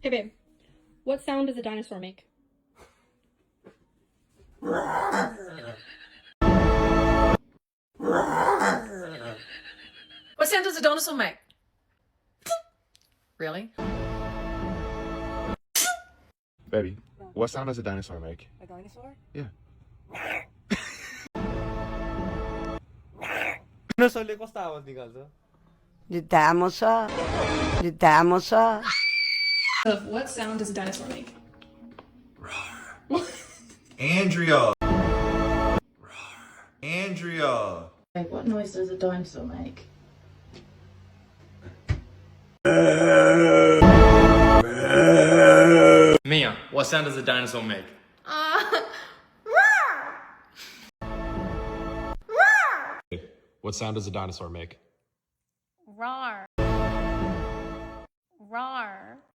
Hey babe, what sound does a dinosaur make? What sound does a dinosaur make? Really? Baby, what sound does a dinosaur make? A dinosaur? Yeah. Dinosaurले कस्तो आवाज निकाल्छ? The dinosaur. The dinosaur. What sound does a dinosaur make? Andrea. Andrea. What noise does a dinosaur make? Mia, what sound does a dinosaur make? What sound does a dinosaur make? Rawr. Rawr.